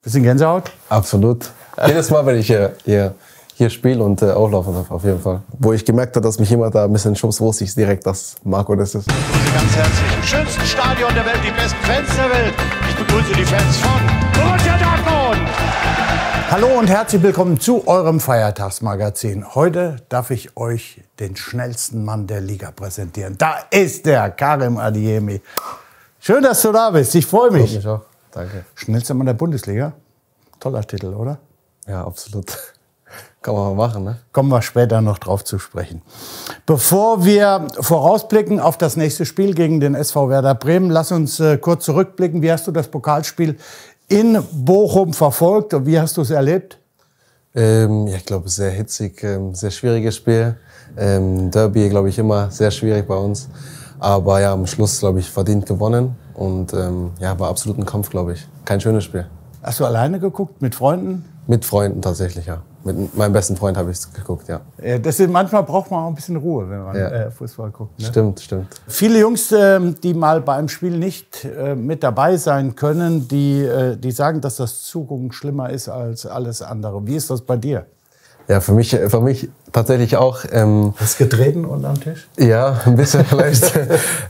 Bisschen Gänsehaut? Absolut. Jedes Mal, wenn ich hier spiele und auflaufen darf, auf jeden Fall. Wo ich gemerkt habe, dass mich jemand da ein bisschen schubst, wusste ich direkt, dass Marco das ist. Ganz herzlich. Im schönsten Stadion der Welt, die besten Fans der Welt. Ich begrüße die Fans von Borussia Dortmund. Hallo und herzlich willkommen zu eurem Feiertagsmagazin. Heute darf ich euch den schnellsten Mann der Liga präsentieren. Da ist der Karim Adeyemi. Schön, dass du da bist. Ich freue mich. Freut mich auch. Danke. Schnellster Mann der Bundesliga. Toller Titel, oder? Ja, absolut. Kann man mal machen, ne? Kommen wir später noch drauf zu sprechen. Bevor wir vorausblicken auf das nächste Spiel gegen den SV Werder Bremen, lass uns kurz zurückblicken. Wie hast du das Pokalspiel in Bochum verfolgt und wie hast du es erlebt? Ja, ich glaube, sehr hitzig, sehr schwieriges Spiel. Derby, glaube ich, immer sehr schwierig bei uns. Aber ja, am Schluss, glaube ich, verdient gewonnen. Und ja, war absolut ein Kampf, glaube ich. Kein schönes Spiel. Hast du alleine geguckt, mit Freunden? Mit Freunden tatsächlich, ja. Mit meinem besten Freund habe ich es geguckt, ja. Manchmal braucht man auch ein bisschen Ruhe, wenn man Fußball guckt. Ne? Stimmt. Viele Jungs, die mal beim Spiel nicht mit dabei sein können, die sagen, dass das Zugucken schlimmer ist als alles andere. Wie ist das bei dir? Ja, für mich tatsächlich auch. Hast du getreten unterm Tisch? Ja, ein bisschen vielleicht.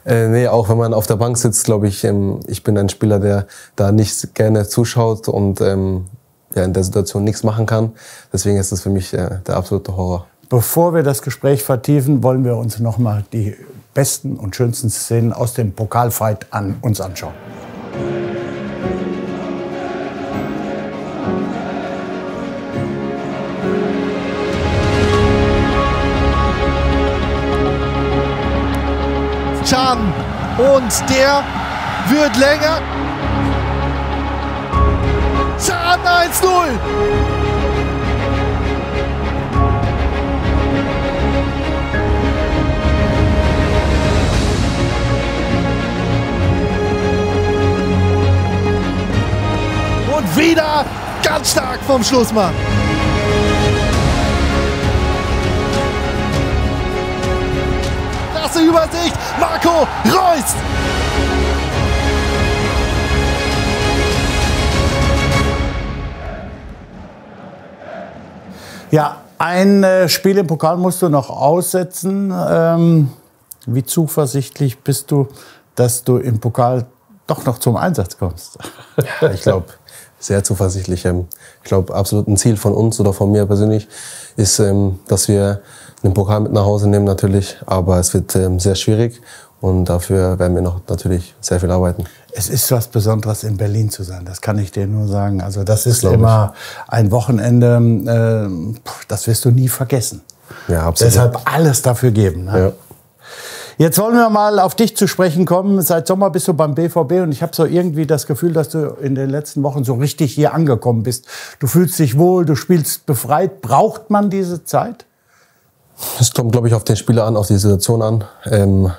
Nee, auch wenn man auf der Bank sitzt, glaube ich, ich bin ein Spieler, der da nicht gerne zuschaut und ja, in der Situation nichts machen kann. Deswegen ist das für mich der absolute Horror. Bevor wir das Gespräch vertiefen, wollen wir uns noch mal die besten und schönsten Szenen aus dem Pokalfight uns anschauen. Can und der wird länger. Can 1-0. Und wieder ganz stark vom Schlussmann. Klasse Übersicht, Marco Reus. Ja, ein Spiel im Pokal musst du noch aussetzen. Wie zuversichtlich bist du, dass du im Pokal doch noch zum Einsatz kommst? Ja, ich glaube, sehr zuversichtlich. Ich glaube, absolut ein Ziel von uns oder von mir persönlich ist, dass wir den Pokal mit nach Hause nehmen natürlich. Aber es wird sehr schwierig und dafür werden wir noch natürlich sehr viel arbeiten. Es ist was Besonderes, in Berlin zu sein. Das kann ich dir nur sagen. Also das ist immer ein Wochenende, das wirst du nie vergessen. Ja, absolut. Deshalb alles dafür geben. Ne? Ja. Jetzt wollen wir mal auf dich zu sprechen kommen. Seit Sommer bist du beim BVB und ich habe so irgendwie das Gefühl, dass du in den letzten Wochen so richtig hier angekommen bist. Du fühlst dich wohl, du spielst befreit. Braucht man diese Zeit? Es kommt, glaube ich, auf den Spieler an, auf die Situation an.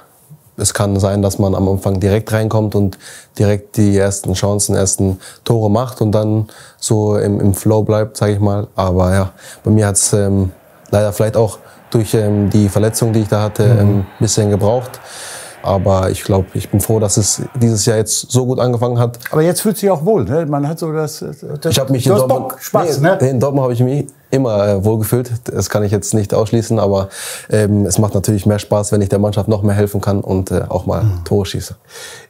Es kann sein, dass man am Anfang direkt reinkommt und direkt die ersten Chancen, ersten Tore macht und dann so im Flow bleibt, sage ich mal. Aber ja, bei mir hat es leider vielleicht auch durch die Verletzung, die ich da hatte, ein bisschen gebraucht. Aber ich glaube, ich bin froh, dass es dieses Jahr jetzt so gut angefangen hat. Aber jetzt fühlt sich auch wohl, ne? Man hat so ich habe mich in Dortmund, Spaß, ne? In Dortmund habe ich mich immer wohlgefühlt. Das kann ich jetzt nicht ausschließen, aber es macht natürlich mehr Spaß, wenn ich der Mannschaft noch mehr helfen kann und auch mal Tore schieße.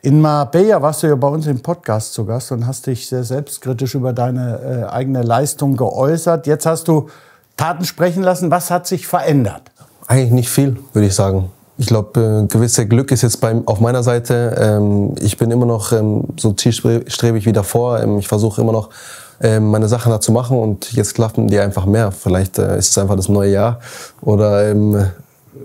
In Marbella warst du ja bei uns im Podcast zu Gast und hast dich sehr selbstkritisch über deine eigene Leistung geäußert. Jetzt hast du Taten sprechen lassen. Was hat sich verändert? Eigentlich nicht viel, würde ich sagen. Ich glaube, gewisse Glück ist jetzt auf meiner Seite. Ich bin immer noch so zielstrebig wie davor. Ich versuche immer noch, meine Sachen da zu machen und jetzt klappen die einfach mehr. Vielleicht ist es einfach das neue Jahr oder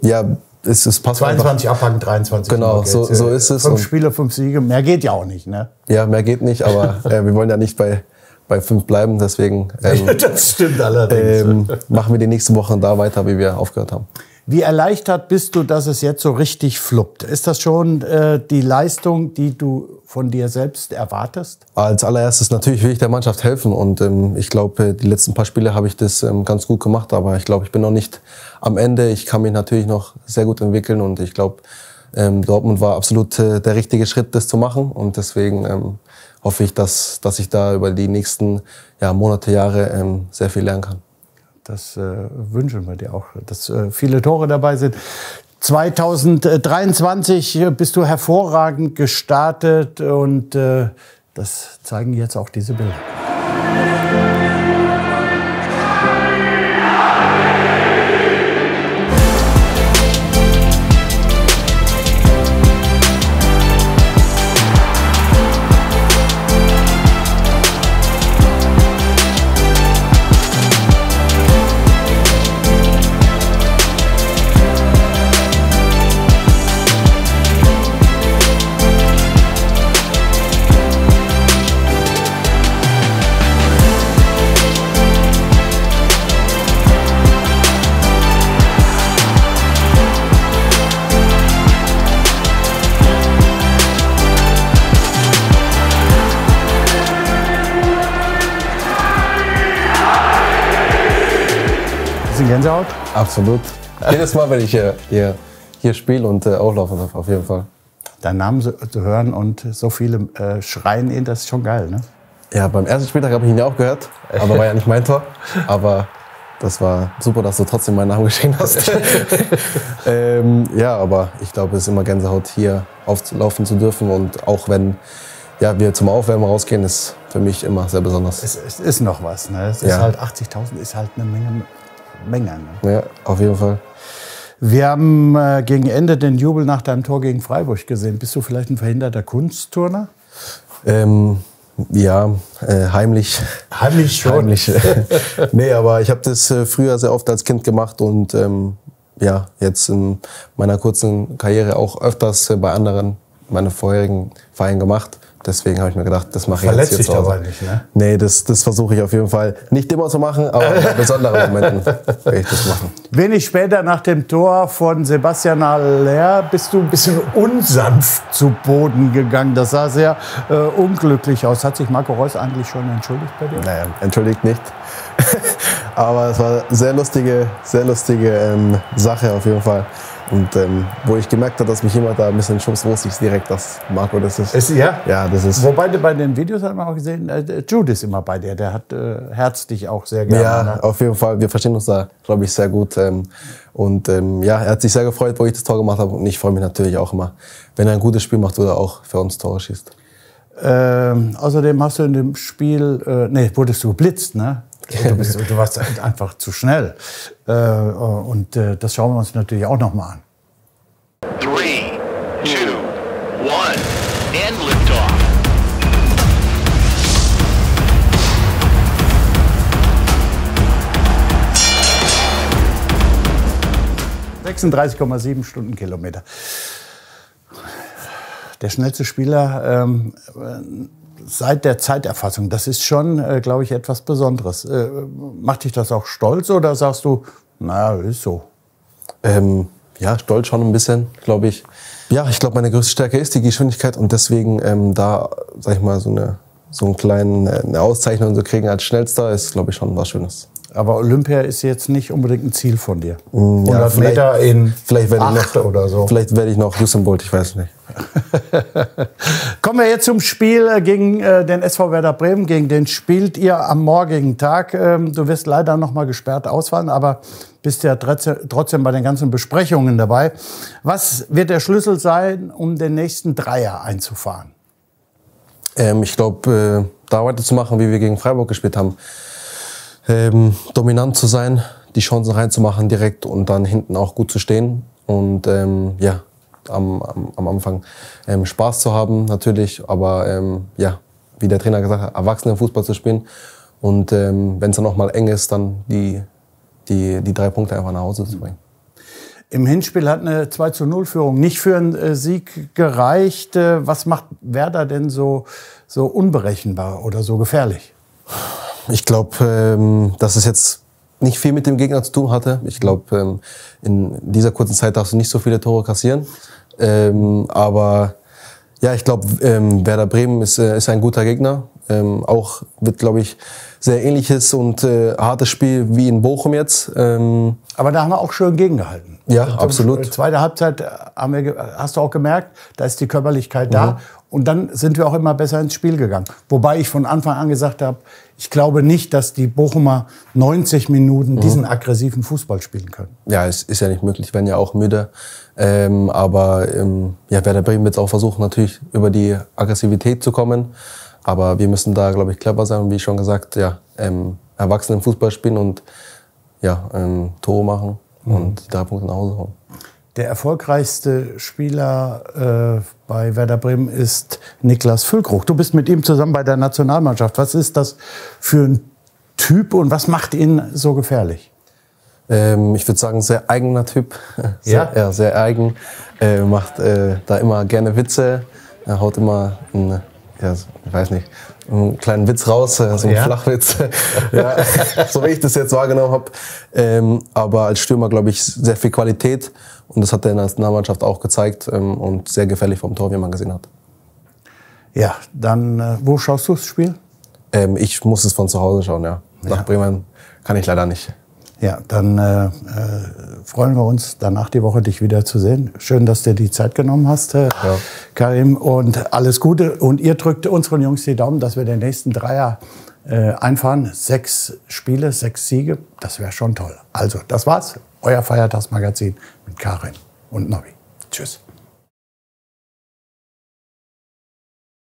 ja, es passt 22 abhaken, 23. Genau, so ist es. 5 Spiele, 5 Siege, mehr geht ja auch nicht, ne? Ja, mehr geht nicht, aber wir wollen ja nicht bei 5 bleiben, deswegen das stimmt allerdings. machen wir die nächsten Wochen da weiter, wie wir aufgehört haben. Wie erleichtert bist du, dass es jetzt so richtig fluppt? Ist das schon die Leistung, die du von dir selbst erwartest? Als allererstes natürlich will ich der Mannschaft helfen und ich glaube, die letzten paar Spiele habe ich das ganz gut gemacht, aber ich glaube, ich bin noch nicht am Ende. Ich kann mich natürlich noch sehr gut entwickeln und ich glaube, Dortmund war absolut der richtige Schritt, das zu machen und deswegen hoffe ich, dass ich da über die nächsten Monate, Jahre sehr viel lernen kann. Das wünschen wir dir auch, dass viele Tore dabei sind. 2023 bist du hervorragend gestartet und das zeigen jetzt auch diese Bilder. Gänsehaut? Absolut. Jedes Mal, wenn ich hier spiele und auflaufen darf, auf jeden Fall. Deinen Namen zu hören und so viele schreien ihn, das ist schon geil, ne? Ja, beim ersten Spieltag habe ich ihn ja auch gehört, aber war ja nicht mein Tor. Aber das war super, dass du trotzdem meinen Namen geschrieben hast. Ja, aber ich glaube, es ist immer Gänsehaut, hier auflaufen zu dürfen. Und auch wenn wir zum Aufwärmen rausgehen, ist für mich immer sehr besonders. Es ist noch was, ne? Es ist halt 80.000 ist halt eine Menge. Ne? Ja, auf jeden Fall. Wir haben gegen Ende den Jubel nach deinem Tor gegen Freiburg gesehen. Bist du vielleicht ein verhinderter Kunstturner? Heimlich. Heimlich schon? Heimlich. Nee, aber ich habe das früher sehr oft als Kind gemacht und jetzt in meiner kurzen Karriere auch öfters bei anderen, meine vorherigen Vereinen gemacht. Deswegen habe ich mir gedacht, das mache ich jetzt dich dabei nicht, ne? Nee, das versuche ich auf jeden Fall nicht immer zu machen, aber bei besonderen Momenten werde ich das machen. Wenig später nach dem Tor von Sebastian Haller bist du ein bisschen unsanft zu Boden gegangen. Das sah sehr unglücklich aus. Hat sich Marco Reus eigentlich schon entschuldigt bei dir? Naja, entschuldigt nicht. Aber es war eine sehr lustige Sache auf jeden Fall. Und wo ich gemerkt habe, dass mich jemand da ein bisschen schubst, wusste ich direkt, dass Marco das ist. Ja? Ja, das ist. Wobei bei den Videos hat man auch gesehen, Jude ist immer bei dir. Der hat Herz dich auch sehr gerne. Ja, ne? auf jeden Fall. Wir verstehen uns da, glaube ich, sehr gut. Er hat sich sehr gefreut, wo ich das Tor gemacht habe. Und ich freue mich natürlich auch immer, wenn er ein gutes Spiel macht oder auch für uns Tore schießt. Außerdem hast du in dem Spiel, wurdest du geblitzt, ne? Du warst einfach zu schnell. Das schauen wir uns natürlich auch noch mal an. 3, 2, 1, and liftoff. ...36,7 Stundenkilometer. Der schnellste Spieler seit der Zeiterfassung. Das ist schon, glaube ich, etwas Besonderes. Macht dich das auch stolz oder sagst du, naja, ist so? Stolz schon ein bisschen, glaube ich. Ja, ich glaube, meine größte Stärke ist die Geschwindigkeit und deswegen sag ich mal, so eine kleine Auszeichnung zu kriegen als Schnellster ist, glaube ich, schon was Schönes. Aber Olympia ist jetzt nicht unbedingt ein Ziel von dir. 100 Meter in vielleicht werde ich noch oder so. Vielleicht werde ich noch Usain Bolt, ich weiß nicht. Kommen wir jetzt zum Spiel gegen den SV Werder Bremen. Gegen den spielt ihr am morgigen Tag. Du wirst leider noch mal gesperrt ausfallen, aber bist ja trotzdem bei den ganzen Besprechungen dabei. Was wird der Schlüssel sein, um den nächsten Dreier einzufahren? Ich glaube, da weiterzumachen, wie wir gegen Freiburg gespielt haben. Dominant zu sein, die Chancen reinzumachen direkt und dann hinten auch gut zu stehen und am Anfang Spaß zu haben natürlich, aber wie der Trainer gesagt hat, Erwachsenenfußball zu spielen und wenn es dann auch mal eng ist, dann die 3 Punkte einfach nach Hause zu bringen. Im Hinspiel hat eine 2:0-Führung nicht für einen Sieg gereicht. Was macht Werder denn so unberechenbar oder so gefährlich? Ich glaube, dass es jetzt nicht viel mit dem Gegner zu tun hatte. Ich glaube, in dieser kurzen Zeit darfst du nicht so viele Tore kassieren. Aber ja, ich glaube, Werder Bremen ist ein guter Gegner. Auch wird, glaube ich, sehr ähnliches und hartes Spiel wie in Bochum jetzt. Aber da haben wir auch schön gegengehalten. Ja, absolut. Zweite Halbzeit hast du auch gemerkt, da ist die Körperlichkeit da. Und dann sind wir auch immer besser ins Spiel gegangen. Wobei ich von Anfang an gesagt habe, ich glaube nicht, dass die Bochumer 90 Minuten diesen aggressiven Fußball spielen können. Ja, es ist ja nicht möglich, werden ja auch müde. Aber Werder Bremen wird auch versuchen, natürlich über die Aggressivität zu kommen. Aber wir müssen da, glaube ich, clever sein, wie schon gesagt, erwachsenen Fußball spielen und Tore machen und die 3 Punkte nach Hause holen. Der erfolgreichste Spieler bei Werder Bremen ist Niklas Füllkrug. Du bist mit ihm zusammen bei der Nationalmannschaft. Was ist das für ein Typ und was macht ihn so gefährlich? Ich würde sagen, sehr eigener Typ. Sehr eigen. Macht da immer gerne Witze. Er haut immer einen kleinen Witz raus, so einen Flachwitz. So wie ich das jetzt wahrgenommen habe. Aber als Stürmer, glaube ich, sehr viel Qualität. Und das hat er in der Nationalmannschaft auch gezeigt. Und sehr gefährlich vom Tor, wie man gesehen hat. Ja, dann wo schaust du das Spiel? Ich muss es von zu Hause schauen, ja. Nach Bremen kann ich leider nicht. Ja, dann freuen wir uns, danach die Woche dich wieder zu sehen. Schön, dass du dir die Zeit genommen hast, Karim. Und alles Gute. Und ihr drückt unseren Jungs die Daumen, dass wir den nächsten Dreier einfahren. 6 Spiele, 6 Siege. Das wäre schon toll. Also, das war's. Euer Feiertagsmagazin mit Karim und Nobby. Tschüss.